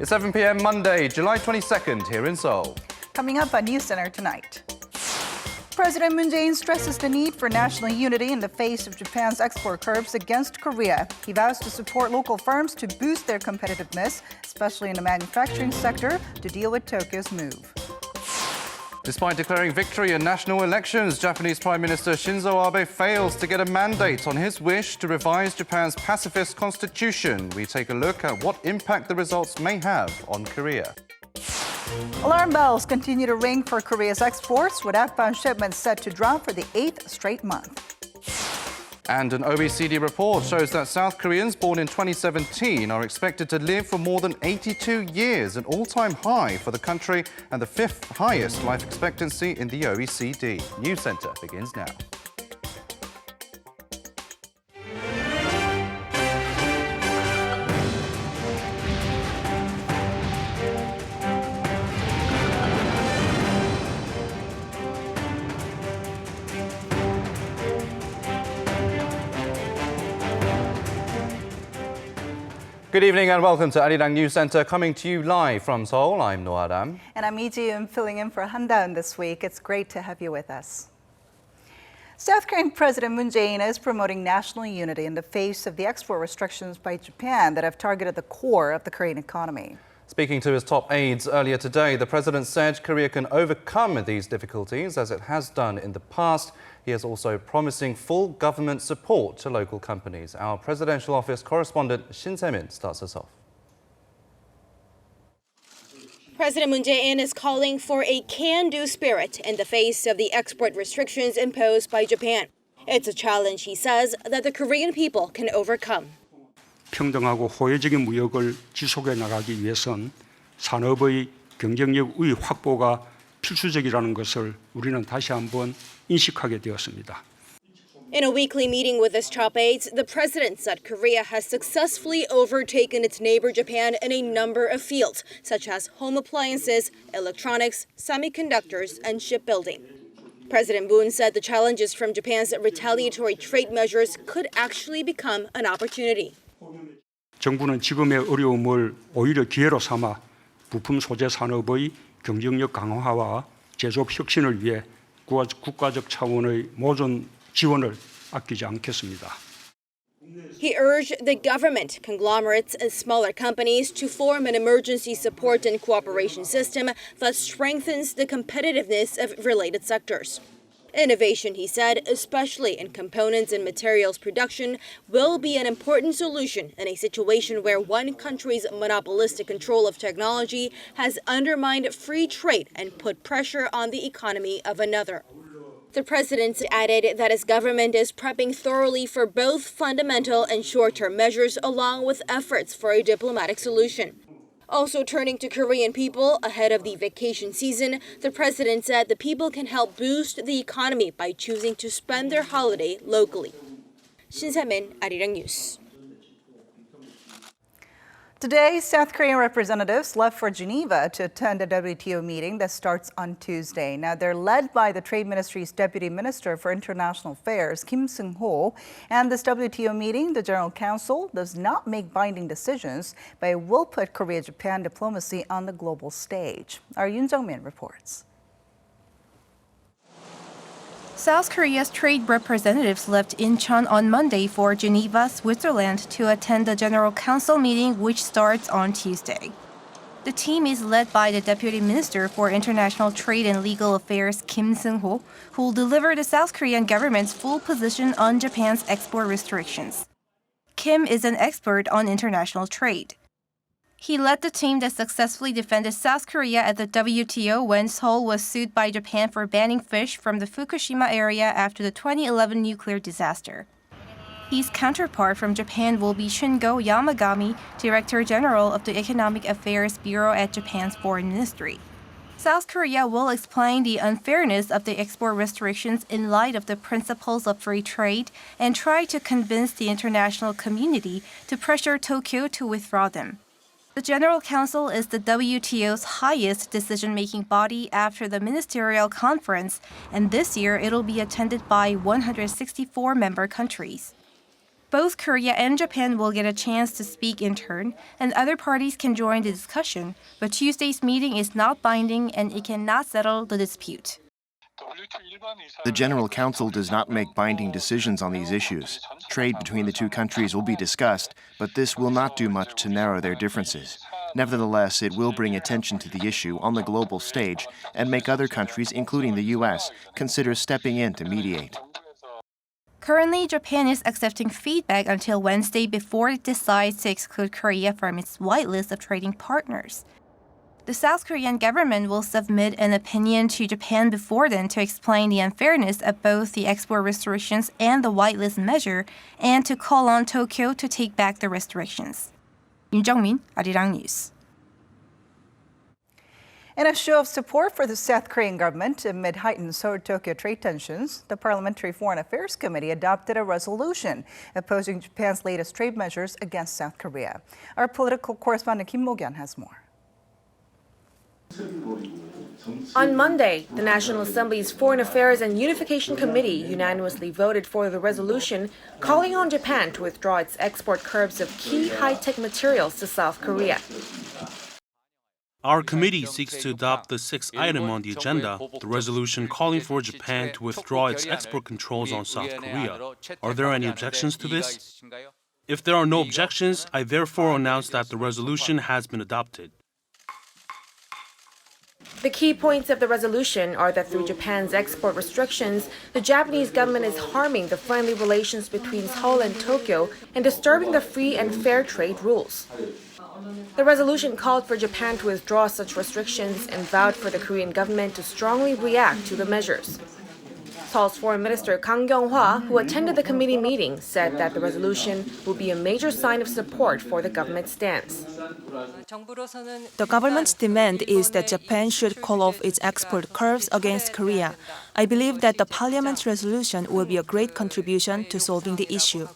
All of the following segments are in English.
It's 7 p.m. Monday, July 22nd here in Seoul. Coming up on NewsCenter tonight. President Moon Jae-in stresses the need for national unity in the face of Japan's export curbs against Korea. He vows to support local firms to boost their competitiveness, especially in the manufacturing sector, to deal with Tokyo's move. Despite declaring victory in national elections, Japanese Prime Minister Shinzo Abe fails to get a mandate on his wish to revise Japan's pacifist constitution. We take a look at what impact the results may have on Korea. Alarm bells continue to ring for Korea's exports, with outbound shipments set to drop for the 8th straight month. And an OECD report shows that South Koreans born in 2017 are expected to live for more than 82 years, an all-time high for the country and the 5th highest life expectancy in the OECD. NewsCenter begins now. Good evening and welcome to Arirang News Center, coming to you live from Seoul. I'm Noah Dam. And I'm Lee Ji-eun, filling in for Han Da-eun this week. It's great to have you with us. South Korean President Moon Jae-in is promoting national unity in the face of the export restrictions by Japan that have targeted the core of the Korean economy. Speaking to his top aides earlier today, the president said Korea can overcome these difficulties as it has done in the past. He is also promising full government support to local companies. Our presidential office correspondent Shin Se-min starts us off. President Moon Jae-in is calling for a can-do spirit in the face of the export restrictions imposed by Japan. It's a challenge, he says, that the Korean people can overcome. 평등하고 호혜적인 무역을 지속해 나가기 위해선 산업의 경쟁력 우위 확보가 필수적이라는 것을 우리는 다시 한번 인식하게 되었습니다. In a weekly meeting with his top aides, the president said Korea has successfully overtaken its neighbor Japan in a number of fields, such as home appliances, electronics, semiconductors, and shipbuilding. President Moon said the challenges from Japan's retaliatory trade measures could actually become an opportunity. 정부는 지금의 어려움을 오히려 기회로 삼아 부품 소재 산업의 경쟁력 강화와 제조업 혁신을 위해 국가적 차원의 모든 지원을 아끼지 않겠습니다. He urged the government, conglomerates, and smaller companies to form an emergency support and cooperation system that strengthens the competitiveness of related sectors. Innovation, he said, especially in components and materials production, will be an important solution in a situation where one country's monopolistic control of technology has undermined free trade and put pressure on the economy of another. The president added that his government is prepping thoroughly for both fundamental and short-term measures, along with efforts for a diplomatic solution. Also turning to Korean people ahead of the vacation season, the president said the people can help boost the economy by choosing to spend their holiday locally. Shin Se-min, Arirang News. Today, South Korean representatives left for Geneva to attend a WTO meeting that starts on Tuesday. Now, they're led by the Trade Ministry's Deputy Minister for International Affairs, Kim Seung-ho. And this WTO meeting, the General Council, does not make binding decisions, but it will put Korea-Japan diplomacy on the global stage. Our Yoon Jung-min reports. South Korea's trade representatives left Incheon on Monday for Geneva, Switzerland to attend the General Council meeting, which starts on Tuesday. The team is led by the Deputy Minister for International Trade and Legal Affairs, Kim Seung-ho, who will deliver the South Korean government's full position on Japan's export restrictions. Kim is an expert on international trade. He led the team that successfully defended South Korea at the WTO when Seoul was sued by Japan for banning fish from the Fukushima area after the 2011 nuclear disaster. His counterpart from Japan will be Shingo Yamagami, Director General of the Economic Affairs Bureau at Japan's Foreign Ministry. South Korea will explain the unfairness of the export restrictions in light of the principles of free trade and try to convince the international community to pressure Tokyo to withdraw them. The General Council is the WTO's highest decision-making body after the ministerial conference, and this year it'll be attended by 164 member countries. Both Korea and Japan will get a chance to speak in turn, and other parties can join the discussion, but Tuesday's meeting is not binding and it cannot settle the dispute. The General Council does not make binding decisions on these issues. Trade between the two countries will be discussed, but this will not do much to narrow their differences. Nevertheless, it will bring attention to the issue on the global stage and make other countries, including the U.S., consider stepping in to mediate. Currently, Japan is accepting feedback until Wednesday before it decides to exclude Korea from its whitelist of trading partners. The South Korean government will submit an opinion to Japan before then to explain the unfairness of both the export restrictions and the whitelist measure, and to call on Tokyo to take back the restrictions. Yoon Jung-min, Arirang News. In a show of support for the South Korean government amid heightened Seoul-Tokyo trade tensions, the Parliamentary Foreign Affairs Committee adopted a resolution opposing Japan's latest trade measures against South Korea. Our political correspondent Kim Mo-kyun has more. On Monday, the National Assembly's Foreign Affairs and Unification Committee unanimously voted for the resolution calling on Japan to withdraw its export curbs of key high-tech materials to South Korea. Our committee seeks to adopt the sixth item on the agenda, the resolution calling for Japan to withdraw its export controls on South Korea. Are there any objections to this? If there are no objections, I therefore announce that the resolution has been adopted. The key points of the resolution are that through Japan's export restrictions, the Japanese government is harming the friendly relations between Seoul and Tokyo and disturbing the free and fair trade rules. The resolution called for Japan to withdraw such restrictions and vowed for the Korean government to strongly react to the measures. Seoul's Foreign Minister Kang Kyung-hwa, who attended the committee meeting, said that the resolution will be a major sign of support for the government's stance. The government's demand is that Japan should call off its export curbs against Korea. I believe that the Parliament's resolution will be a great contribution to solving the issue.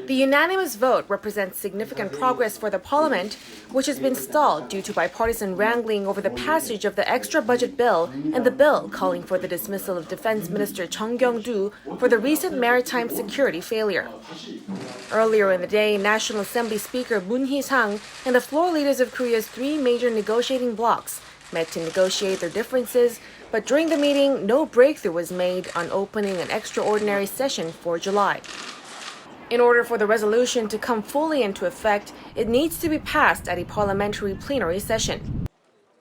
The unanimous vote represents significant progress for the Parliament, which has been stalled due to bipartisan wrangling over the passage of the extra budget bill and the bill calling for the dismissal of Defense Minister Chung Kyung-do for the recent maritime security failure. Earlier in the day, National Assembly Speaker Moon Hee-sang and the floor leaders of Korea's three major negotiating blocs met to negotiate their differences, but during the meeting, no breakthrough was made on opening an extraordinary session for July. In order for the resolution to come fully into effect, it needs to be passed at a parliamentary plenary session.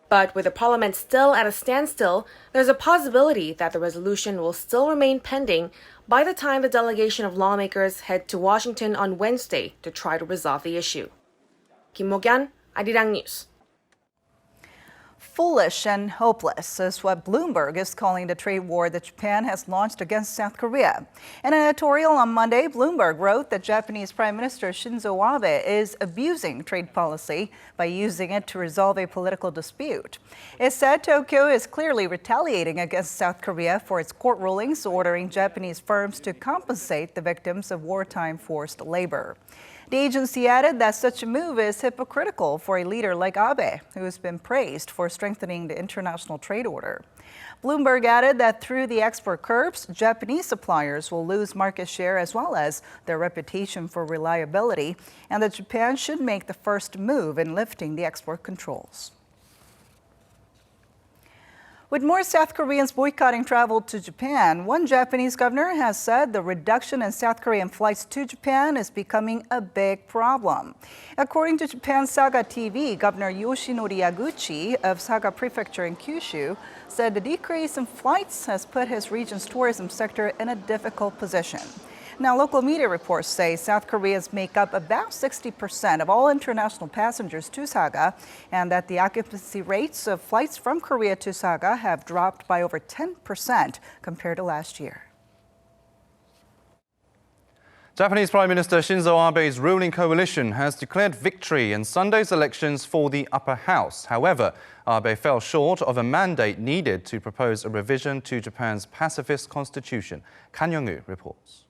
But with the parliament still at a standstill, there's a possibility that the resolution will still remain pending by the time the delegation of lawmakers head to Washington on Wednesday to try to resolve the issue. Kim Mo-kyun, Arirang News. Foolish and hopeless is what Bloomberg is calling the trade war that Japan has launched against South Korea. In an editorial on Monday, Bloomberg wrote that Japanese Prime Minister Shinzo Abe is abusing trade policy by using it to resolve a political dispute. It said Tokyo is clearly retaliating against South Korea for its court rulings ordering Japanese firms to compensate the victims of wartime forced labor. The agency added that such a move is hypocritical for a leader like Abe, who has been praised for strengthening the international trade order. Bloomberg added that through the export curbs, Japanese suppliers will lose market share as well as their reputation for reliability, and that Japan should make the first move in lifting the export controls. With more South Koreans boycotting travel to Japan, one Japanese governor has said the reduction in South Korean flights to Japan is becoming a big problem. According to Japan Saga TV, Governor Yoshinori Yaguchi of Saga Prefecture in Kyushu said the decrease in flights has put his region's tourism sector in a difficult position. Now, local media reports say South Koreans make up about 60% of all international passengers to Saga, and that the occupancy rates of flights from Korea to Saga have dropped by over 10% compared to last year. Japanese Prime Minister Shinzo Abe's ruling coalition has declared victory in Sunday's elections for the upper house. However, Abe fell short of a mandate needed to propose a revision to Japan's pacifist constitution. Kan Young-woo reports.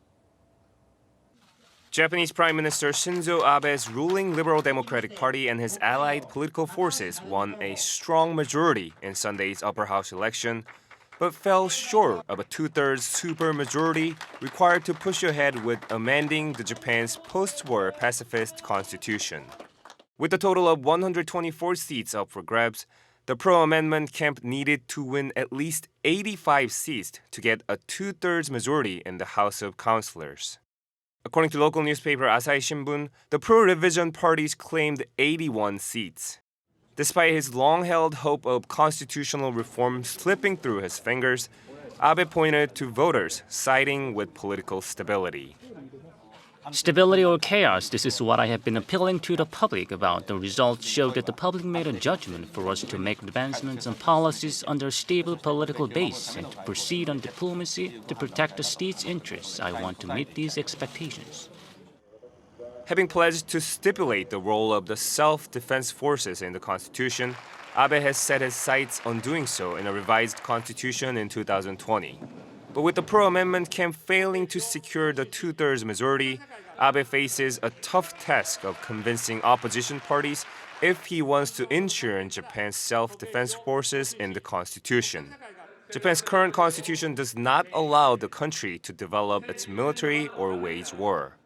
Japanese Prime Minister Shinzo Abe's ruling Liberal Democratic Party and his allied political forces won a strong majority in Sunday's upper house election, but fell short of a two-thirds supermajority required to push ahead with amending Japan's post-war pacifist constitution. With a total of 124 seats up for grabs, the pro-amendment camp needed to win at least 85 seats to get a two-thirds majority in the House of Councilors. According to local newspaper Asahi Shimbun, the pro-revision parties claimed 81 seats. Despite his long-held hope of constitutional reform slipping through his fingers, Abe pointed to voters siding with political stability. Stability or chaos, this is what I have been appealing to the public about. The results show that the public made a judgment for us to make advancements and policies under a stable political base and to proceed on diplomacy to protect the state's interests. I want to meet these expectations. Having pledged to stipulate the role of the self-defense forces in the Constitution, Abe has set his sights on doing so in a revised constitution in 2020. But with the pro-amendment camp failing to secure the two-thirds majority, Abe faces a tough task of convincing opposition parties if he wants to ensure Japan's self-defense forces in the constitution. Japan's current constitution does not allow the country to develop its military or wage war.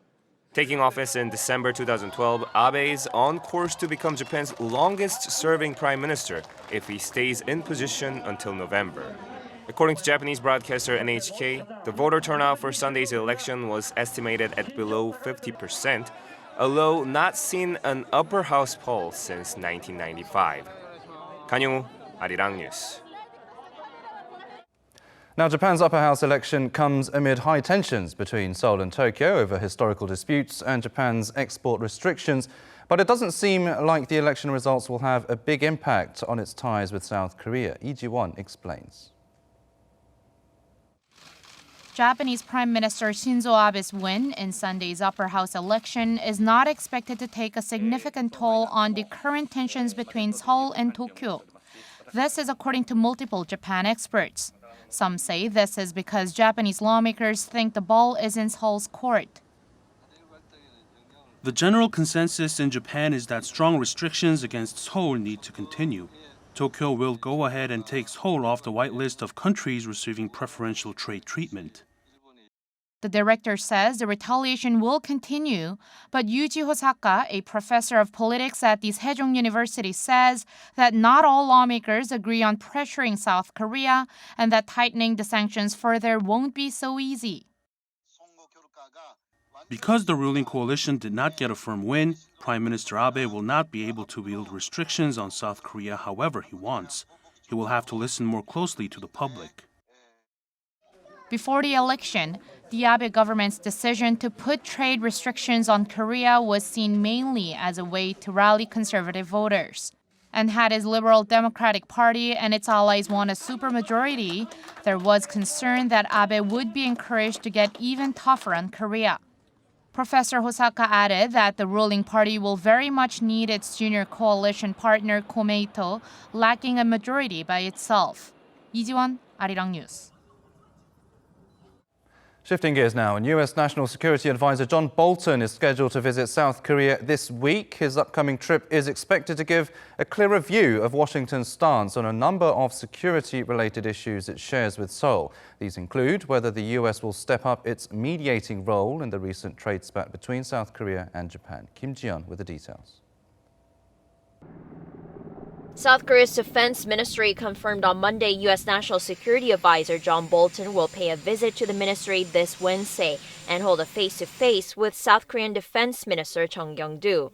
Taking office in December 2012, Abe is on course to become Japan's longest-serving prime minister if he stays in position until November. According to Japanese broadcaster NHK, the voter turnout for Sunday's election was estimated at below 50%, a low not seen an upper house poll since 1995. Kang-young, Arirang News. Now, Japan's upper house election comes amid high tensions between Seoul and Tokyo over historical disputes and Japan's export restrictions. But it doesn't seem like the election results will have a big impact on its ties with South Korea. Lee Ji-won explains. Japanese Prime Minister Shinzo Abe's win in Sunday's upper house election is not expected to take a significant toll on the current tensions between Seoul and Tokyo. This is according to multiple Japan experts. Some say this is because Japanese lawmakers think the ball is in Seoul's court. The general consensus in Japan is that strong restrictions against Seoul need to continue. Tokyo will go ahead and take Seoul off the white list of countries receiving preferential trade treatment. The director says the retaliation will continue, but Yuji Hosaka, a professor of politics at the Sejong University, says that not all lawmakers agree on pressuring South Korea and that tightening the sanctions further won't be so easy. Because the ruling coalition did not get a firm win, Prime Minister Abe will not be able to wield restrictions on South Korea however he wants. He will have to listen more closely to the public. Before the election, the Abe government's decision to put trade restrictions on Korea was seen mainly as a way to rally conservative voters. And had his Liberal Democratic Party and its allies won a supermajority, there was concern that Abe would be encouraged to get even tougher on Korea. Professor Hosaka added that the ruling party will very much need its junior coalition partner Komeito, lacking a majority by itself. Lee Ji-won, Arirang News. Shifting gears now, and U.S. National Security Advisor John Bolton is scheduled to visit South Korea this week. His upcoming trip is expected to give a clearer view of Washington's stance on a number of security-related issues it shares with Seoul. These include whether the U.S. will step up its mediating role in the recent trade spat between South Korea and Japan. Kim Ji-yeon with the details. South Korea's Defense Ministry confirmed on Monday U.S. National Security Advisor John Bolton will pay a visit to the ministry this Wednesday and hold a face-to-face with South Korean Defense Minister Chung Kyung-do.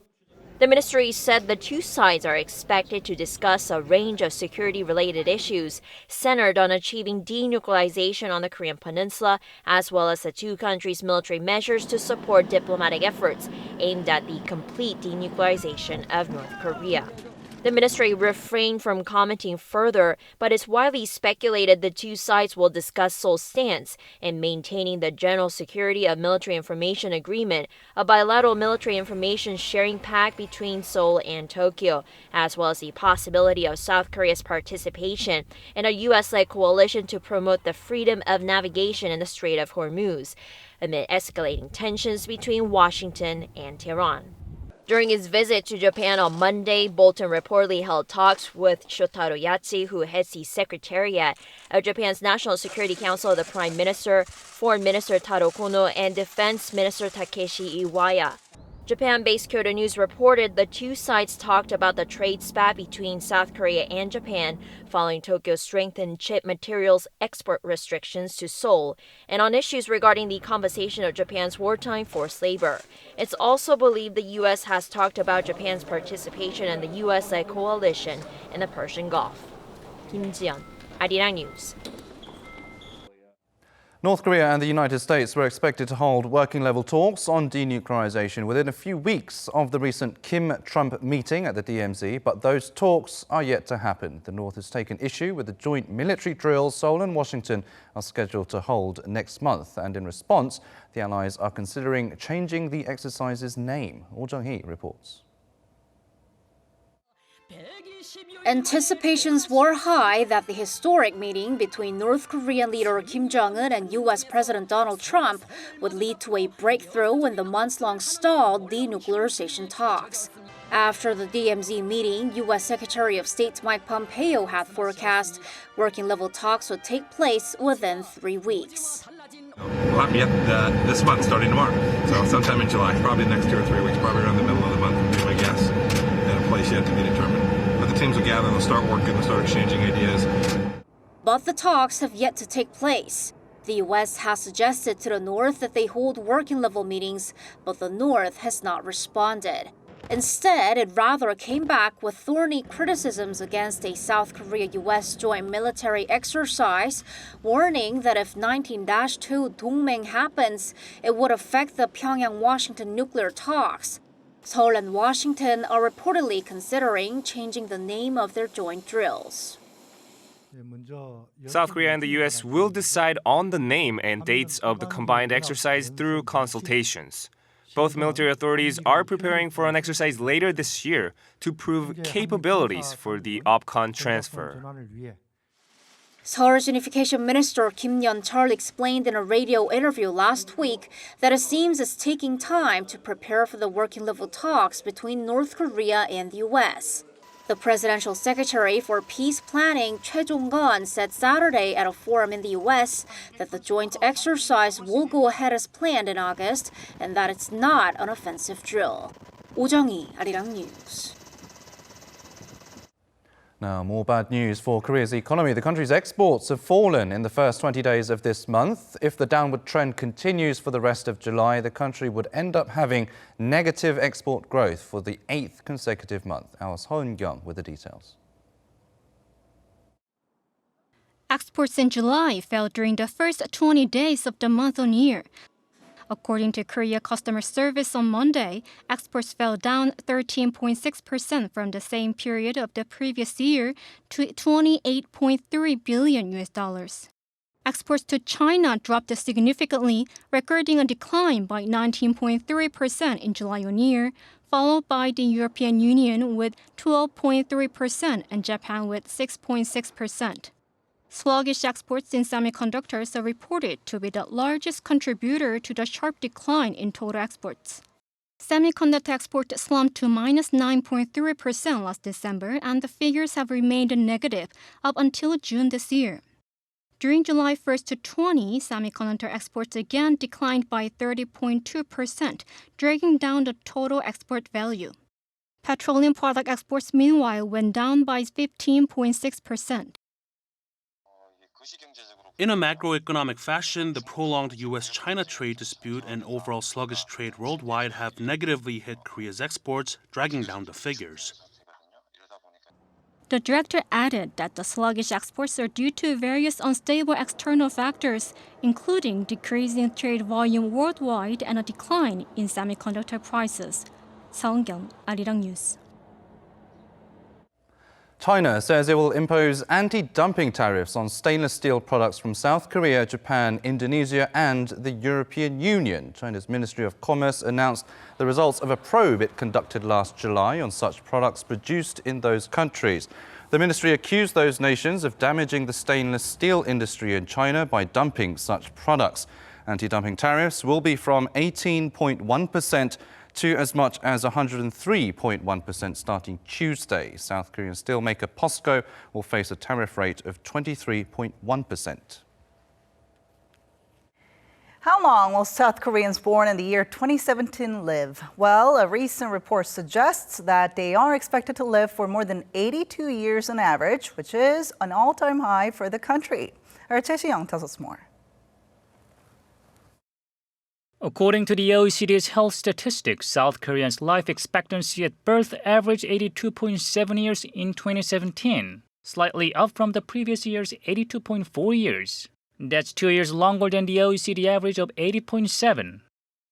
The ministry said the two sides are expected to discuss a range of security-related issues centered on achieving denuclearization on the Korean peninsula, as well as the two countries' military measures to support diplomatic efforts aimed at the complete denuclearization of North Korea. The ministry refrained from commenting further, but it's widely speculated the two sides will discuss Seoul's stance in maintaining the General Security of Military Information Agreement, a bilateral military information sharing pact between Seoul and Tokyo, as well as the possibility of South Korea's participation in a U.S.-led coalition to promote the freedom of navigation in the Strait of Hormuz, amid escalating tensions between Washington and Tehran. During his visit to Japan on Monday, Bolton reportedly held talks with Shotaro Yatsushi, who heads the Secretariat of Japan's National Security Council, the Prime Minister, Foreign Minister Taro Kono, and Defense Minister Takeshi Iwaya. Japan-based Kyodo News reported the two sides talked about the trade spat between South Korea and Japan following Tokyo's strengthened chip materials export restrictions to Seoul, and on issues regarding the compensation of Japan's wartime forced labor. It's also believed the U.S. has talked about Japan's participation in the U.S.-led coalition in the Persian Gulf. Kim Ji-yeon, Arirang News. North Korea and the United States were expected to hold working-level talks on denuclearization within a few weeks of the recent Kim-Trump meeting at the DMZ, but those talks are yet to happen. The North has taken issue with the joint military drills Seoul and Washington are scheduled to hold next month, and in response, the allies are considering changing the exercise's name. Oh Jung-hee reports. Anticipations were high that the historic meeting between North Korean leader Kim Jong-un and U.S. President Donald Trump would lead to a breakthrough in the months-long stalled denuclearization talks. After the DMZ meeting, U.S. Secretary of State Mike Pompeo had forecast working-level talks would take place within 3 weeks. We'll have to get this month, starting tomorrow. So sometime in July, probably the next 2 or 3 weeks, probably around the middle of the month would be my guess. And a place yet to be determined. But the teams will gather, they'll start working, they'll start exchanging ideas. But the talks have yet to take place. The U.S. has suggested to the North that they hold working-level meetings, but the North has not responded. Instead, it rather came back with thorny criticisms against a South Korea-U.S. joint military exercise, warning that if 19-2 Dongmeng happens, it would affect the Pyongyang-Washington nuclear talks. Seoul and Washington are reportedly considering changing the name of their joint drills. South Korea and the U.S. will decide on the name and dates of the combined exercise through consultations. Both military authorities are preparing for an exercise later this year to prove capabilities for the OPCON transfer. Seoul's Unification Minister Kim Yeon-chul explained in a radio interview last week that it seems it's taking time to prepare for the working-level talks between North Korea and the U.S. The Presidential Secretary for Peace Planning, Choi Jong-gun, said Saturday at a forum in the U.S. that the joint exercise will go ahead as planned in August and that it's not an offensive drill. Oh Jung-hee, Arirang News. Now, more bad news for Korea's economy. The country's exports have fallen in the first 20 days of this month. If the downward trend continues for the rest of July, the country would end up having negative export growth for the 8th consecutive month. Our Seo Eun-kyung with the details. Exports in July fell during the first 20 days of the month on year. According to Korea Customer Service on Monday, exports fell down 13.6% from the same period of the previous year to $28.3 billion. Exports to China dropped significantly, recording a decline by 19.3% in July on year, followed by the European Union with 12.3% and Japan with 6.6%. Sluggish exports in semiconductors are reported to be the largest contributor to the sharp decline in total exports. Semiconductor exports slumped to minus 9.3% last December, and the figures have remained negative up until June this year. During July 1st to 20, semiconductor exports again declined by 30.2%, dragging down the total export value. Petroleum product exports, meanwhile, went down by 15.6%. In a macroeconomic fashion, the prolonged U.S.-China trade dispute and overall sluggish trade worldwide have negatively hit Korea's exports, dragging down the figures. The director added that the sluggish exports are due to various unstable external factors, including decreasing trade volume worldwide and a decline in semiconductor prices. Seo Eun-kyung, Arirang News. China says it will impose anti-dumping tariffs on stainless steel products from South Korea, Japan, Indonesia and the European Union. China's Ministry of Commerce announced the results of a probe it conducted last July on such products produced in those countries. The ministry accused those nations of damaging the stainless steel industry in China by dumping such products. Anti-dumping tariffs will be from 18.1% to as much as 103.1% starting Tuesday. South Korean steelmaker POSCO will face a tariff rate of 23.1%. How long will South Koreans born in the year 2017 live? Well, a recent report suggests that they are expected to live for more than 82 years on average, which is an all-time high for the country. Our Choi Si-young tells us more. According to the OECD's health statistics, South Koreans' life expectancy at birth averaged 82.7 years in 2017, slightly up from the previous year's 82.4 years. That's 2 years longer than the OECD average of 80.7.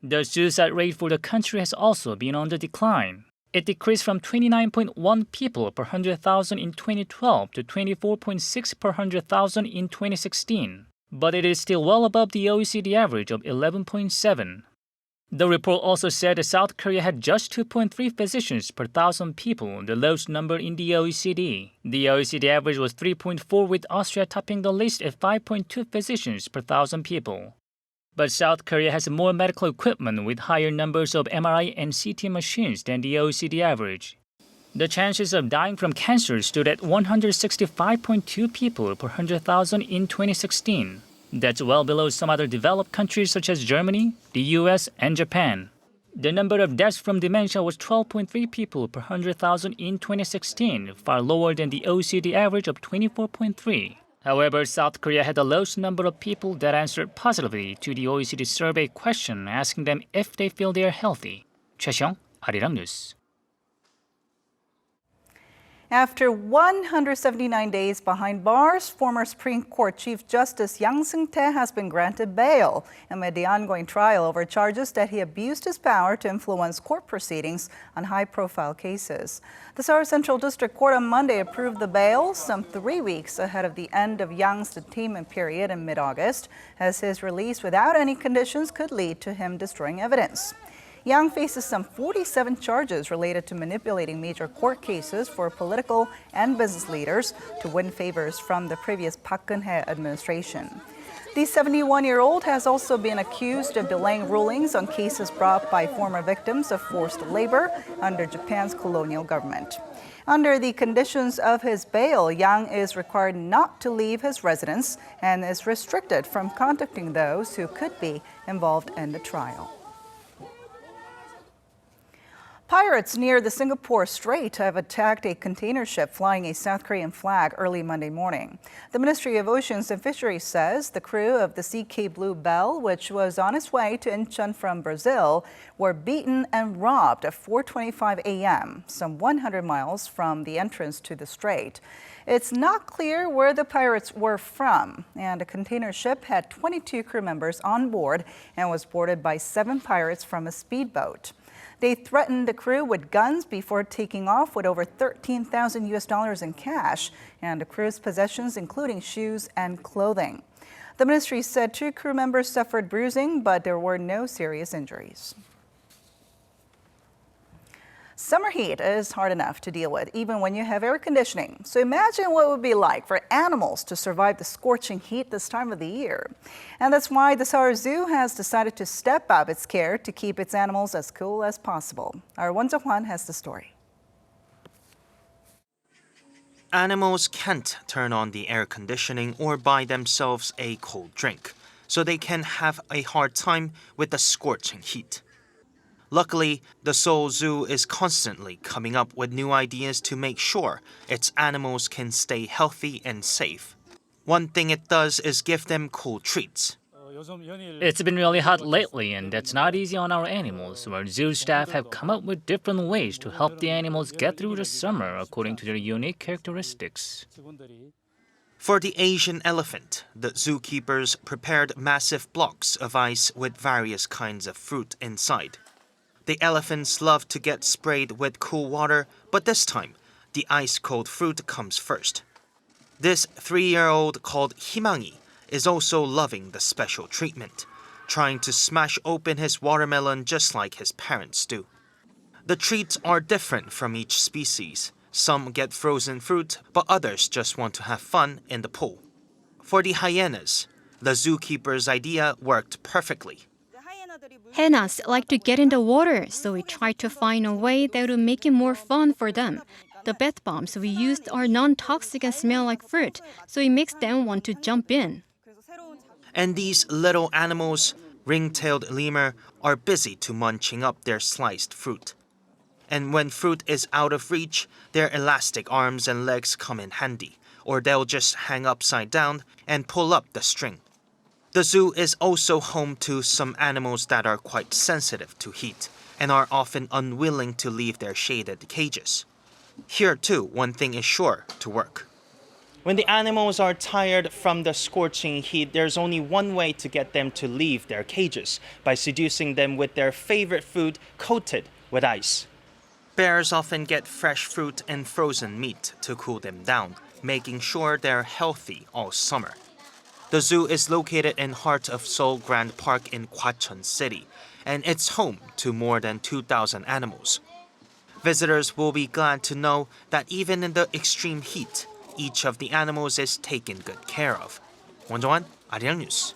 The suicide rate for the country has also been on the decline. It decreased from 29.1 people per 100,000 in 2012 to 24.6 per 100,000 in 2016. But it is still well above the OECD average of 11.7. The report also said that South Korea had just 2.3 physicians per 1,000 people, the lowest number in the OECD. The OECD average was 3.4, with Austria topping the list at 5.2 physicians per 1,000 people. But South Korea has more medical equipment with higher numbers of MRI and CT machines than the OECD average. The chances of dying from cancer stood at 165.2 people per 100,000 in 2016. That's well below some other developed countries such as Germany, the U.S., and Japan. The number of deaths from dementia was 12.3 people per 100,000 in 2016, far lower than the OECD average of 24.3. However, South Korea had the lowest number of people that answered positively to the OECD survey question asking them if they feel they are healthy. Choi Si-young, Arirang News. After 179 days behind bars, former Supreme Court Chief Justice Yang Seung-tae has been granted bail amid the ongoing trial over charges that he abused his power to influence court proceedings on high-profile cases. The Seoul Central District Court on Monday approved the bail some 3 weeks ahead of the end of Yang's detainment period in mid-August, as his release without any conditions could lead to him destroying evidence. Yang faces some 47 charges related to manipulating major court cases for political and business leaders to win favors from the previous Park Geun-hye administration. The 71-year-old has also been accused of delaying rulings on cases brought by former victims of forced labor under Japan's colonial government. Under the conditions of his bail, Yang is required not to leave his residence and is restricted from contacting those who could be involved in the trial. Pirates near the Singapore Strait have attacked a container ship flying a South Korean flag early Monday morning. The Ministry of Oceans and Fisheries says the crew of the CK Blue Bell, which was on its way to Incheon from Brazil, were beaten and robbed at 4:25 a.m., some 100 miles from the entrance to the strait. It's not clear where the pirates were from, and the container ship had 22 crew members on board and was boarded by 7 pirates from a speedboat. They threatened the crew with guns before taking off with over $13,000 in cash and the crew's possessions, including shoes and clothing. The ministry said 2 crew members suffered bruising, but there were no serious injuries. Summer heat is hard enough to deal with, even when you have air conditioning. So imagine what it would be like for animals to survive the scorching heat this time of the year. And that's why the Seoul Zoo has decided to step up its care to keep its animals as cool as possible. Our Won Jung-hwan has the story. Animals can't turn on the air conditioning or buy themselves a cold drink, so they can have a hard time with the scorching heat. Luckily, the Seoul Zoo is constantly coming up with new ideas to make sure its animals can stay healthy and safe. One thing it does is give them cool treats. It's been really hot lately, and that's not easy on our animals, where zoo staff have come up with different ways to help the animals get through the summer according to their unique characteristics. For the Asian elephant, the zookeepers prepared massive blocks of ice with various kinds of fruit inside. The elephants love to get sprayed with cool water, but this time, the ice-cold fruit comes first. This 3-year-old called Himangi is also loving the special treatment, trying to smash open his watermelon just like his parents do. The treats are different from each species. Some get frozen fruit, but others just want to have fun in the pool. For the hyenas, the zookeeper's idea worked perfectly. Hyenas like to get in the water, so we tried to find a way that would make it more fun for them. The bath bombs we used are non-toxic and smell like fruit, so it makes them want to jump in. And these little animals, ring-tailed lemur, are busy to munching up their sliced fruit. And when fruit is out of reach, their elastic arms and legs come in handy, or they'll just hang upside down and pull up the string. The zoo is also home to some animals that are quite sensitive to heat and are often unwilling to leave their shaded cages. Here too, one thing is sure to work. When the animals are tired from the scorching heat, there's only one way to get them to leave their cages, by seducing them with their favorite food coated with ice. Bears often get fresh fruit and frozen meat to cool them down, making sure they're healthy all summer. The zoo is located in heart of Seoul Grand Park in Gwacheon City, and it's home to more than 2,000 animals. Visitors will be glad to know that even in the extreme heat, each of the animals is taken good care of. 원정환, 아리랑 뉴스.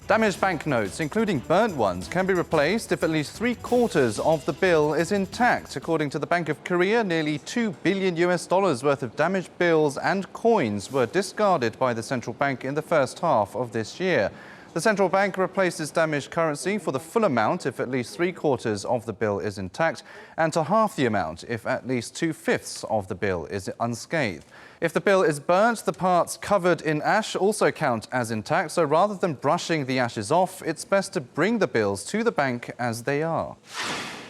Damaged banknotes, including burnt ones, can be replaced if at least 3/4 of the bill is intact. According to the Bank of Korea, nearly $2 billion worth of damaged bills and coins were discarded by the central bank in the first half of this year. The central bank replaces damaged currency for the full amount if at least 3/4 of the bill is intact, and to half the amount if at least 2/5 of the bill is unscathed. If the bill is burnt, the parts covered in ash also count as intact, so rather than brushing the ashes off, it's best to bring the bills to the bank as they are.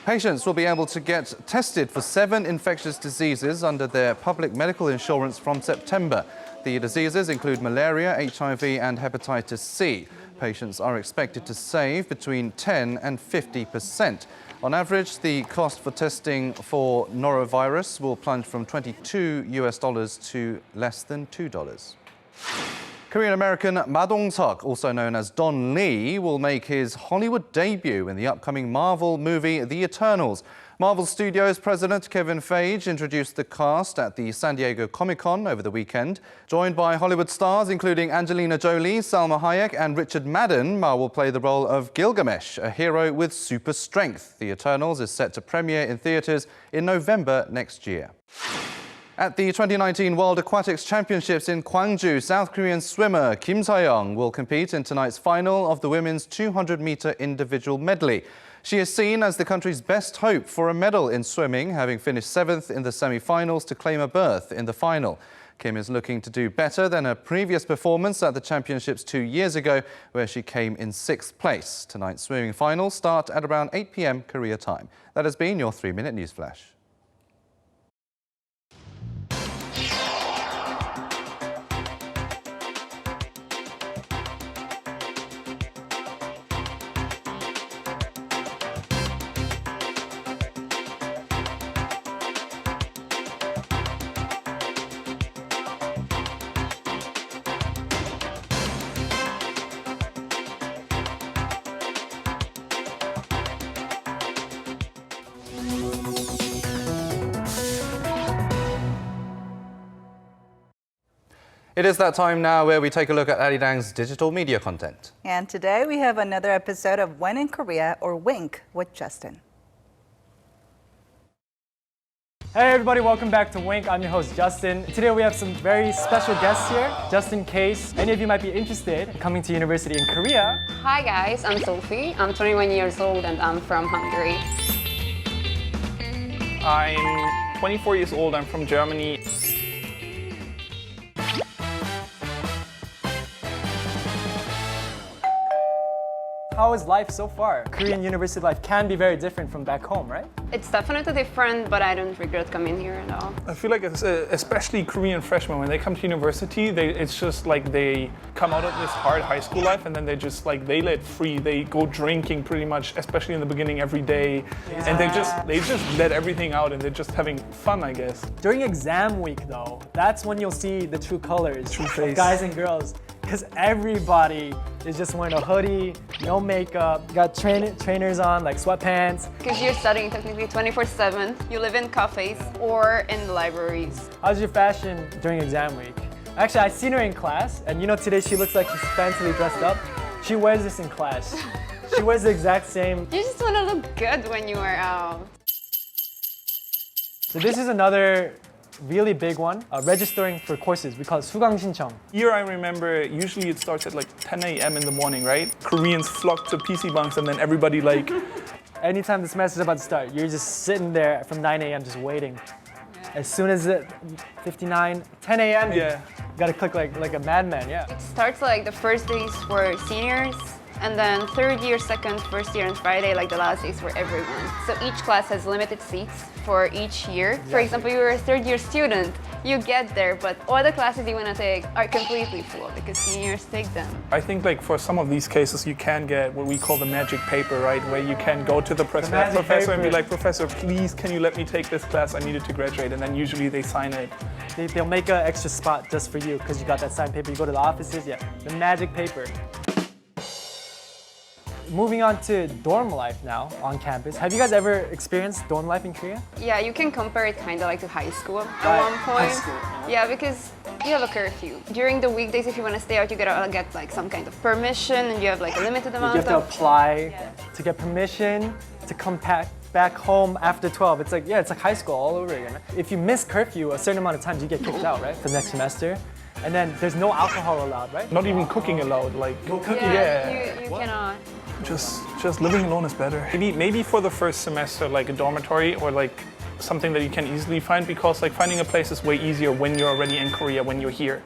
Patients will be able to get tested for 7 infectious diseases under their public medical insurance from September. The diseases include malaria, HIV and hepatitis C. Patients are expected to save between 10 and 50%. On average, the cost for testing for norovirus will plunge from $22 to less than $2. Korean-American Ma Dong-seok, also known as Don Lee, will make his Hollywood debut in the upcoming Marvel movie The Eternals. Marvel Studios president Kevin Feige introduced the cast at the San Diego Comic-Con over the weekend. Joined by Hollywood stars including Angelina Jolie, Salma Hayek and Richard Madden, Ma will play the role of Gilgamesh, a hero with super strength. The Eternals is set to premiere in theaters in November next year. At the 2019 World Aquatics Championships in Gwangju, South Korean swimmer Kim Sayoung will compete in tonight's final of the women's 200-meter individual medley. She is seen as the country's best hope for a medal in swimming, having finished 7th in the semi-finals to claim a berth in the final. Kim is looking to do better than her previous performance at the championships 2 years ago, where she came in 6th place. Tonight's swimming finals start at around 8 p.m. Korea time. That has been your 3-minute news flash. It is that time now where we take a look at Arirang's digital media content. And today we have another episode of When in Korea, or Wink, with Justin. Hey everybody, welcome back to Wink. I'm your host Justin. Today we have some very special guests here, just in case any of you might be interested in coming to university in Korea. Hi guys, I'm Sophie. I'm 21 years old and I'm from Hungary. I'm 24 years old. I'm from Germany. How is life so far? Korean university life can be very different from back home, right? It's definitely different, but I don't regret coming here at all. I feel like it's, especially Korean freshmen, when they come to university, it's just like they come out of this hard high school life and then they just like, they let free. They go drinking pretty much, especially in the beginning, every day. Yeah. And they just let everything out and they're just having fun, I guess. During exam week though, that's when you'll see the true colors of guys and girls. Because everybody is just wearing a hoodie, no makeup, got trainers on, like sweatpants. Because you're studying technically 24/7. You live in cafes or in the libraries. How's your fashion during exam week? Actually, I seen her in class, and you know today she looks like she's fancily dressed up. She wears this in class. She wears the exact same. You just want to look good when you are out. So this is another really big one, registering for courses. We call it 수강 신청. Here I remember, usually it starts at like 10 a.m. in the morning, right? Koreans flock to PC bunks and then everybody like... Anytime the semester's about to start, you're just sitting there from 9 a.m. just waiting. As soon as it 59, 10 a.m. Yeah. You gotta click like a madman, yeah. It starts like the first days for seniors, and then third year, second, first year, and Friday, like the last days for everyone. So each class has limited seats for each year. Exactly. For example, you're a third year student, you get there, but all the classes you want to take are completely full because seniors take them. I think like for some of these cases, you can get what we call the magic paper, right? Where you can go to the professor and be like, Professor, please, can you let me take this class? I needed to graduate. And then usually they sign it. They'll make an extra spot just for you because you got that signed paper. You go to the offices, yeah, the magic paper. Moving on to dorm life now on campus. Have you guys ever experienced dorm life in Korea? Yeah, you can compare it kind of like to high school at one point. High school. Yeah, because you have a curfew. During the weekdays, if you want to stay out, you gotta get like some kind of permission, and you have like a limited amount of... You have to apply to get permission to come back home after 12. It's like, yeah, it's like high school all over again. If you miss curfew a certain amount of times, you get kicked out, right? For the next semester. And then there's no alcohol allowed, right? Not even cooking allowed, like... No cooking? Yeah, you cannot. Just living alone is better. Maybe for the first semester, like a dormitory or like something that you can easily find, because like finding a place is way easier when you're already in Korea, when you're here.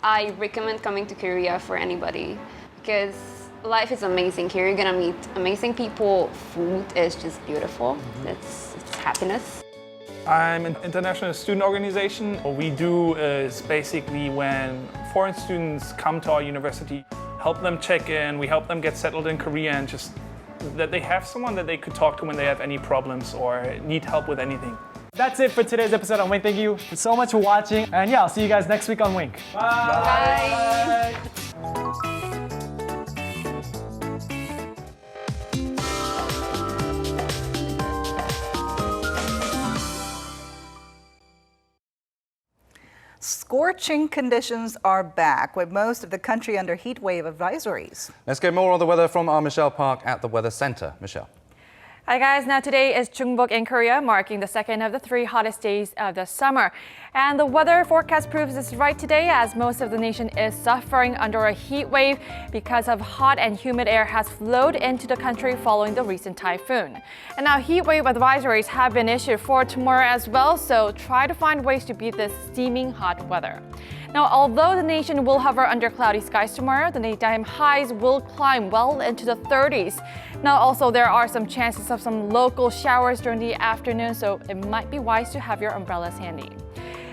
I recommend coming to Korea for anybody because life is amazing here. You're gonna meet amazing people. Food is just beautiful. It's happiness. I'm an international student organization. What we do is basically when foreign students come to our university, help them check in, we help them get settled in Korea, and just that they have someone that they could talk to when they have any problems or need help with anything. That's it for today's episode on Wink. Thank you so much for watching. And yeah, I'll see you guys next week on Wink. Bye. Scorching conditions are back, with most of the country under heat wave advisories. Let's get more on the weather from our Michelle Park at the Weather Center. Michelle. Hi guys, now today is Chungbok in Korea, marking the second of the 3 hottest days of the summer. And the weather forecast proves this right today, as most of the nation is suffering under a heat wave because of hot and humid air has flowed into the country following the recent typhoon. And now heat wave advisories have been issued for tomorrow as well, so try to find ways to beat this steaming hot weather. Now, although the nation will hover under cloudy skies tomorrow, the daytime highs will climb well into the 30s. Now, also, there are some chances of some local showers during the afternoon, so it might be wise to have your umbrellas handy.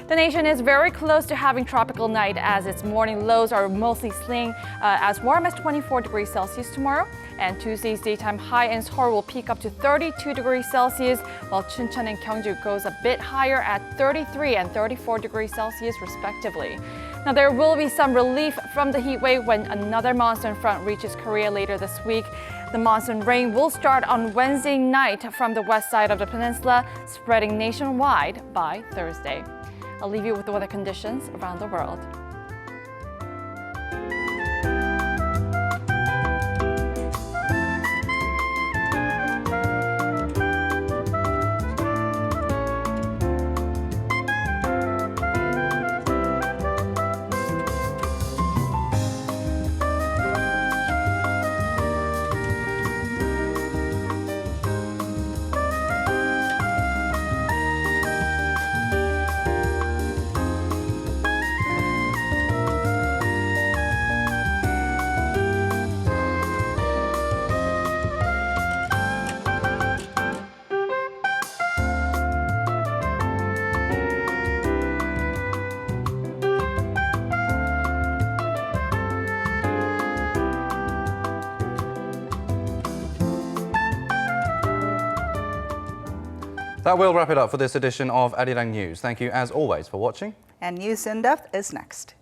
The nation is very close to having tropical night, as its morning lows are mostly staying as warm as 24 degrees Celsius tomorrow. And Tuesday's daytime high in Seoul will peak up to 32 degrees Celsius, while Chuncheon and Gyeongju goes a bit higher at 33 and 34 degrees Celsius respectively. Now, there will be some relief from the heat wave when another monsoon front reaches Korea later this week. The monsoon rain will start on Wednesday night from the west side of the peninsula, spreading nationwide by Thursday. I'll leave you with the weather conditions around the world. That will wrap it up for this edition of Arirang News. Thank you, as always, for watching. And News in Depth is next.